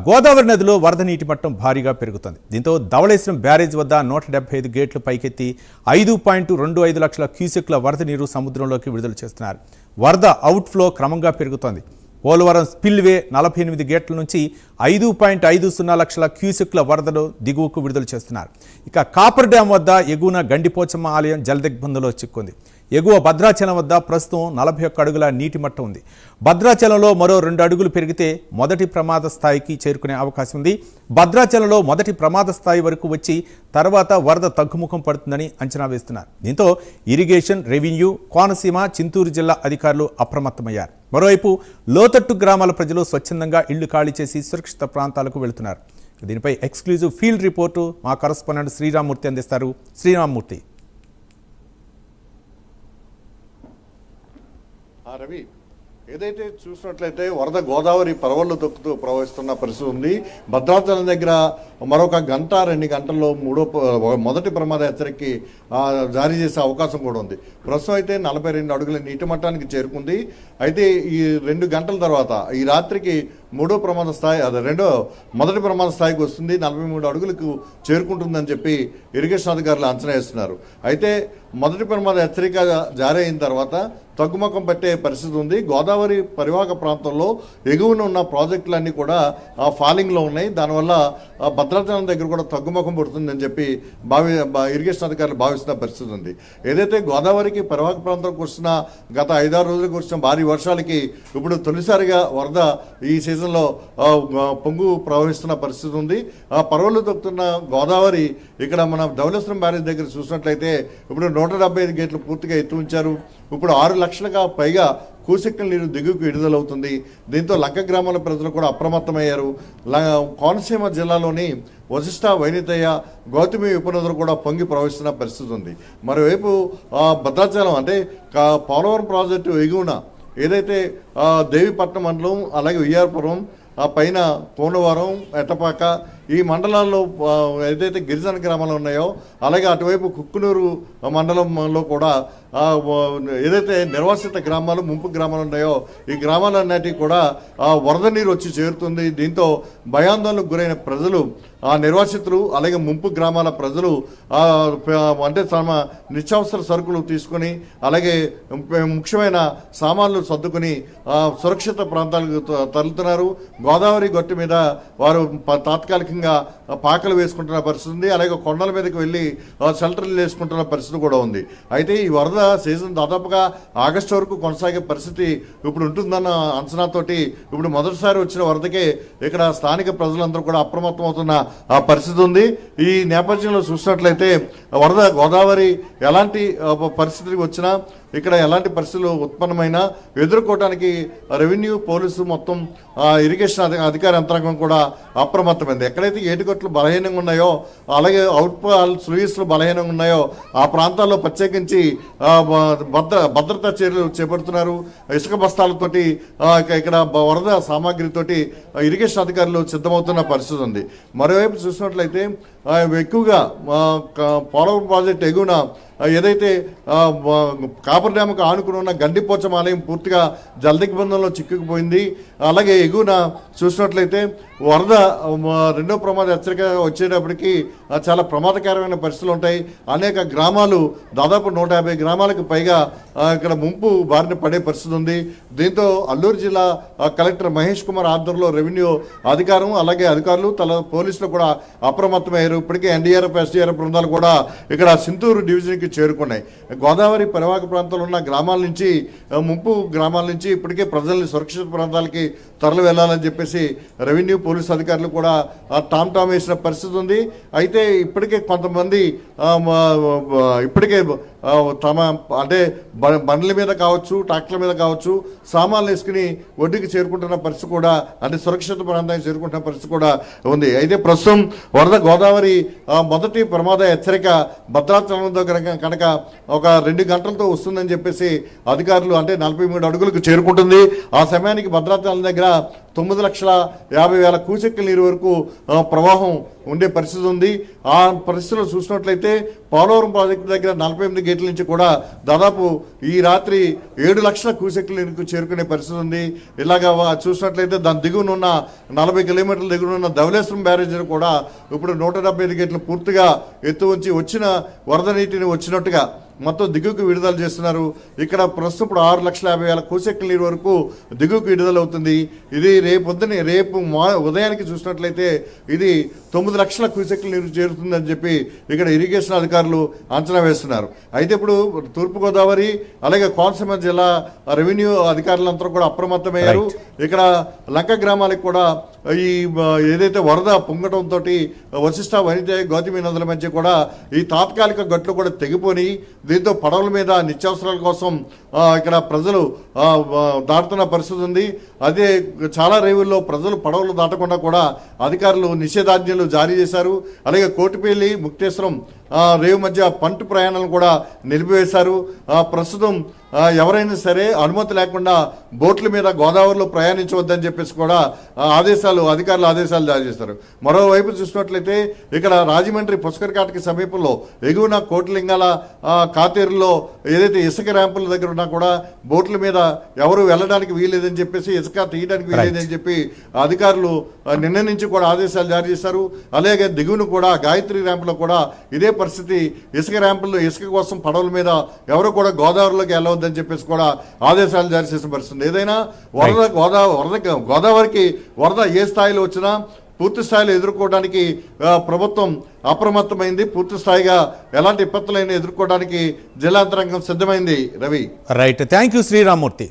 గోదావరి నదిలో వరద నీటి మట్టం భారీగా పెరుగుతుంది. దీంతో ధవళేశ్వరం బ్యారేజ్ వద్ద 175 గేట్లు పైకెత్తి 5.25 లక్షల క్యూసెక్ల వరద నీరు సముద్రంలోకి విడుదల చేస్తున్నారు. వరద అవుట్ఫ్లో క్రమంగా పెరుగుతోంది. పోలవరం స్పిల్వే 48 గేట్ల నుంచి 5.50 లక్షల క్యూసెక్ల వరదలు దిగువకు విడుదల చేస్తున్నారు. ఇక కాపర్ డ్యాం వద్ద ఎగువన గండిపోచమ్మ ఆలయం జలదిగ్బంధంలో చిక్కుంది. ఎగువ భద్రాచలం వద్ద ప్రస్తుతం 41 అడుగుల నీటి మట్టం ఉంది. భద్రాచలంలో మరో 2 అడుగులు పెరిగితే మొదటి ప్రమాద స్థాయికి చేరుకునే అవకాశం ఉంది. భద్రాచలంలో మొదటి ప్రమాద స్థాయి వరకు వచ్చి తర్వాత వరద తగ్గుముఖం పడుతుందని అంచనా వేస్తున్నారు. దీంతో ఇరిగేషన్, రెవెన్యూ, కోనసీమ, చింతూరు జిల్లా అధికారులు అప్రమత్తమయ్యారు. మరోవైపు లోతట్టు గ్రామాల ప్రజలు స్వచ్ఛందంగా ఇళ్లు ఖాళీ చేసి సురక్షిత ప్రాంతాలకు వెళుతున్నారు. దీనిపై ఎక్స్క్లూజివ్ ఫీల్డ్ రిపోర్టు మా కరస్పాండెంట్ శ్రీరామ్మూర్తి అందిస్తారు. శ్రీరామ్మూర్తి. రవి, ఏదైతే చూసినట్లయితే వరద గోదావరి పరవళ్లు తొక్కుతూ ప్రవహిస్తున్న పరిస్థితి ఉంది. భద్రాచలం దగ్గర మరొక గంట 2 గంటల్లో మొదటి ప్రమాద హెచ్చరికకి జారీ చేసే అవకాశం కూడా ఉంది. ప్రస్తుతం అయితే 42 అడుగుల నీటి మట్టానికి చేరుకుంది. అయితే ఈ 2 గంటల తర్వాత ఈ రాత్రికి మొదటి ప్రమాద స్థాయికి వస్తుంది. 43 అడుగులకు చేరుకుంటుందని చెప్పి ఇరిగేషన్ అధికారులు అంచనా వేస్తున్నారు. అయితే మొదటి ప్రమాద హెచ్చరిక జారీ అయిన తర్వాత తగ్గుముఖం పట్టే పరిస్థితి ఉంది. గోదావరి పరివాహక ప్రాంతంలో ఎగువన ఉన్న ప్రాజెక్టులన్నీ కూడా ఫాలింగ్లో ఉన్నాయి. దానివల్ల భద్రాచలం దగ్గర కూడా తగ్గుముఖం పడుతుందని చెప్పి ఇరిగేషన్ అధికారులు భావిస్తున్న పరిస్థితి ఉంది. ఏదైతే గోదావరికి పరివాహక ప్రాంతంలో కురిసిన గత 5-6 రోజులు కురిసిన భారీ వర్షాలకి ఇప్పుడు తొలిసారిగా వరద ఈ సీజన్లో పొంగు ప్రవహిస్తున్న పరిస్థితి ఉంది. పరవళ్లు తొక్కుతున్న గోదావరి ఇక్కడ మన ధవళేశ్వరం బ్యారేజ్ దగ్గర చూసినట్లయితే ఇప్పుడు 175 గేట్లు పూర్తిగా ఎత్తి ఉంచారు. ఇప్పుడు 6 లక్షలకు పైగా క్యూసెక్కుల నీరు దిగువకు విడుదలవుతుంది. దీంతో లంక గ్రామాల ప్రజలు కూడా అప్రమత్తమయ్యారు. కోనసీమ జిల్లాలోని వశిష్ట, వైనితయ్య, గౌతమి ఉపనదులు కూడా పొంగి ప్రవహిస్తున్న పరిస్థితి ఉంది. మరోవైపు భద్రాచలం అంటే పోలవరం ప్రాజెక్టు ఎగువన ఏదైతే దేవీపట్నం మండలం, అలాగే వియ్యారపురం, పైన కోనవరం, ఎట్టపాక ఈ మండలాల్లో ఏదైతే గిరిజన గ్రామాలు ఉన్నాయో, అలాగే అటువైపు కుక్కునూరు మండలంలో కూడా ఏదైతే నిర్వాసిత గ్రామాలు, ముంపు గ్రామాలు ఉన్నాయో ఈ గ్రామాలన్నిటికీ కూడా వరద నీరు వచ్చి చేరుతుంది. దీంతో భయాందోళనకు గురైన ప్రజలు, నిర్వాసితులు, అలాగే ముంపు గ్రామాల ప్రజలు అంటే తమ నిత్యావసర సరుకులు తీసుకొని అలాగే ముఖ్యమైన సామాన్లు సర్దుకుని సురక్షిత ప్రాంతాలకు తరలుతున్నారు. గోదావరి గట్టు మీద వారు తాత్కాలికంగా పాకలు వేసుకుంటున్న పరిస్థితి ఉంది. అలాగే కొండల మీదకి వెళ్ళి షెల్టర్లు వేసుకుంటున్న పరిస్థితి కూడా ఉంది. అయితే ఈ వరద సీజన్ దాదాపుగా ఆగస్టు వరకు కొనసాగే పరిస్థితి ఇప్పుడు ఉంటుందన్న అంచనాతోటి ఇప్పుడు మొదటిసారి వచ్చిన వరదకే ఇక్కడ స్థానిక ప్రజలందరూ కూడా అప్రమత్తం అవుతున్న పరిస్థితి ఉంది. ఈ నేపథ్యంలో చూసినట్లయితే వరద గోదావరి ఎలాంటి పరిస్థితికి వచ్చినా, ఇక్కడ ఎలాంటి పరిస్థితులు ఉత్పన్నమైనా ఎదుర్కోవడానికి రెవెన్యూ, పోలీసు, మొత్తం ఇరిగేషన్ అధికార యంత్రాంగం కూడా అప్రమత్తమైంది. ఎక్కడైతే ఏటిగొట్లు బలహీనంగా ఉన్నాయో, అలాగే అవుట్ఫాల్ స్లూయిస్లు బలహీనంగా ఉన్నాయో ఆ ప్రాంతాల్లో ప్రత్యేకించి భద్రతా చర్యలు చేపడుతున్నారు. ఇసుక బస్తాలతోటి ఇక్కడ వరద సామాగ్రితోటి ఇరిగేషన్ అధికారులు సిద్ధమవుతున్న పరిస్థితి ఉంది. మరోవైపు చూసినట్లయితే ఎక్కువగా పోలవరం ప్రాజెక్టు ఎగువన ఏదైతే కాపర్ డ్యాముకు ఆనుకుని ఉన్న గండిపోచమ్మ ఆలయం పూర్తిగా జలదిగ్బంధంలో చిక్కుకుపోయింది. అలాగే ఎగువన చూసినట్లయితే వరద 2వ ప్రమాద హెచ్చరిక వచ్చేటప్పటికి చాలా ప్రమాదకరమైన పరిస్థితులు ఉంటాయి. అనేక గ్రామాలు, దాదాపు 150 గ్రామాలకు పైగా ఇక్కడ ముంపు బారిన పడే పరిస్థితి ఉంది. దీంతో అల్లూరు జిల్లా కలెక్టర్ మహేష్ కుమార్ ఆధ్వర్యంలో రెవెన్యూ అధికారులు పోలీసులు కూడా అప్రమత్తమయ్యారు. ఇప్పటికే ఎన్డీఆర్ఎఫ్, ఎస్డీఆర్ఎఫ్ బృందాలు కూడా ఇక్కడ చింతూరు డివిజన్కి చేరుకున్నాయి. గోదావరి పరివాహక ప్రాంతంలో ఉన్న గ్రామాల నుంచి, ముంపు గ్రామాల నుంచి ఇప్పటికే ప్రజల్ని సురక్షిత ప్రాంతాలకి తరలి వెళ్ళాలని చెప్పేసి రెవెన్యూ, పోలీసు అధికారులు కూడా టామ్ వేసిన పరిస్థితి ఉంది. అయితే ఇప్పటికే కొంతమంది తమ అంటే బండ్ల మీద కావచ్చు, ట్రాక్టర్ల మీద కావచ్చు సామాన్లు వేసుకుని ఒడ్డుకి చేరుకుంటున్న పరిస్థితి కూడా, అంటే సురక్షిత ప్రాంతానికి చేరుకుంటున్న పరిస్థితి కూడా ఉంది. అయితే ప్రస్తుతం వరద గోదావరి మొదటి ప్రమాద హెచ్చరిక భద్రాచలం దగ్గర కనుక ఒక 2 గంటలతో వస్తుందని చెప్పేసి అధికారులు, అంటే 43 అడుగులకు చేరుకుంటుంది. ఆ సమయానికి భద్రాచలం దగ్గర 9,50,000 క్యూసెక్కుల నీరు వరకు ప్రవాహం ఉండే పరిస్థితి ఉంది. ఆ పరిస్థితుల్లో చూసినట్లయితే పోలవరం ప్రాజెక్టు దగ్గర 48 గేట్ల నుంచి కూడా దాదాపు ఈ రాత్రి 7 లక్షల క్యూసెక్కుల నీరుకు చేరుకునే పరిస్థితి ఉంది. ఇలాగా చూసినట్లయితే దాని దిగువనున్న 40 కిలోమీటర్ల దిగువనున్న ధవళేశ్వరం బ్యారేజీని కూడా ఇప్పుడు 175 గేట్లు పూర్తిగా ఎత్తు ఉంచి వచ్చిన వరద నీటిని వచ్చినట్టుగా మొత్తం దిగువకు విడుదల చేస్తున్నారు. ఇక్కడ ప్రస్తుతం ఇప్పుడు 6,50,000 క్యూసెక్కుల నీరు వరకు దిగువకు విడుదల అవుతుంది. ఇది రేపు ఉదయానికి చూసినట్లయితే ఇది 9 లక్షల క్యూసెక్కుల నీరు చేరుతుందని చెప్పి ఇక్కడ ఇరిగేషన్ అధికారులు అంచనా వేస్తున్నారు. అయితే ఇప్పుడు తూర్పుగోదావరి అలాగే కోనసీమ జిల్లా రెవెన్యూ అధికారులంతా కూడా అప్రమత్తమయ్యారు. ఇక్కడ లంక గ్రామాలకు కూడా ఈ ఏదైతే వరద పొంగటంతో వశిష్ట వనిత గౌతమి నదుల మధ్య కూడా ఈ తాత్కాలిక గట్లు కూడా తెగిపోయి దీంతో పడవల మీద నిత్యావసరాల కోసం ఇక్కడ ప్రజలు దాటుతున్న పరిస్థితి ఉంది. అదే చాలా రేవుల్లో ప్రజలు పడవలు దాటకుండా కూడా అధికారులు నిషేధాజ్ఞలు జారీ చేశారు. అలాగే కోటిపల్లి ముక్తేశ్వరం రేవు మధ్య పంట ప్రయాణాలను కూడా నిలిపివేశారు. ప్రస్తుతం ఎవరైనా సరే అనుమతి లేకుండా బోట్ల మీద గోదావరిలో ప్రయాణించవద్దని చెప్పేసి కూడా అధికారులు ఆదేశాలు జారీ చేస్తారు. మరోవైపు చూసినట్లయితే ఇక్కడ రాజమండ్రి పుష్కర్ ఘాట్కి సమీపంలో ఎగువన కోటిలింగాల కాతేరులో ఏదైతే ఇసుక ర్యాంపుల దగ్గర ఉన్నా కూడా బోట్ల మీద ఎవరు వెళ్ళడానికి వీల్లేదని చెప్పేసి ఇసుక తీయడానికి వీల్లేదని చెప్పి అధికారులు నిన్న నుంచి కూడా ఆదేశాలు జారీ చేశారు. అలాగే దిగువను కూడా గాయత్రి ర్యాంపులో కూడా ఇదే పరిస్థితి. ఇసుక కోసం పడవల మీద ఎవరు కూడా గోదావరిలోకి వెళ్ళవద్దని చెప్పేసి కూడా ఆదేశాలు జారీ చేసిన పరిస్థితి. ఏదైనా గోదావరికి వరద ఏ స్థాయిలో వచ్చినా పూర్తి స్థాయిలో ఎదుర్కోవడానికి ప్రభుత్వం అప్రమత్తమైంది. పూర్తి స్థాయిగా ఎలాంటి విపత్తులైనా ఎదుర్కోవడానికి జిల్లా యంత్రాంగం సిద్ధమైంది. Ravi, right, thank you Sriramamurthy.